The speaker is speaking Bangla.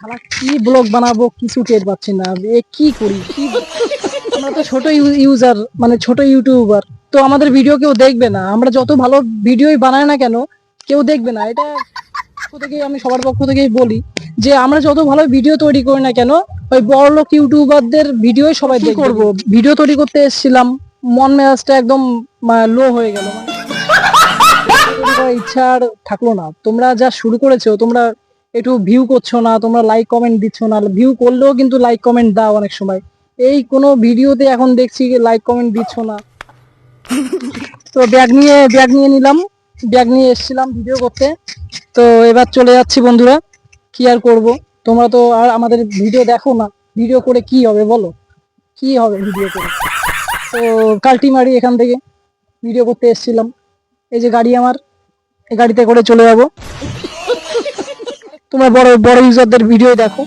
শালা কি ব্লগ বানাবো কিছু টের পাচ্ছি না, কি করি কি। আমরা তো ছোট ইউজার, মানে ছোট ইউটিউবার, তো আমাদের ভিডিও কেউ দেখবে না। আমরা যত ভালো ভিডিওই বানাই না কেন, কেউ দেখবে না। এটা পক্ষ থেকেই আমি সবার পক্ষ থেকেই বলি যে আমরা যত ভালো ভিডিও তৈরি করি না কেন, ওই বড়লোক ইউটিউবারদের ভিডিওই সবাই দেখবে। করবো, ভিডিও তৈরি করতে এসেছিলাম, মন মেজাজটা একদম লো হয়ে গেল। ইচ্ছা আর থাকলো না। তোমরা যা শুরু করেছো, তোমরা একটু ভিউ করছো না, তোমরা লাইক কমেন্ট দিচ্ছ না। ভিউ করলেও কিন্তু লাইক কমেন্ট দাও অনেক সময়, এই কোনো ভিডিওতে এখন দেখছি লাইক কমেন্ট দিচ্ছ না। তো ব্যাগ নিয়ে নিলাম, ব্যাগ নিয়ে এসেছিলাম ভিডিও করতে। তো এবার চলে যাচ্ছি বন্ধুরা, কি আর করব। তোমরা তো আর আমাদের ভিডিও দেখো না, ভিডিও করে কি হবে বলো, কি হবে ভিডিও করে। তো কাল্টি মারি এখান থেকে, ভিডিও করতে এসেছিলাম। এই যে গাড়ি আমার, এই গাড়িতে করে চলে যাবো। তোমরা বড় বড় ইউজারদের ভিডিও দেখো।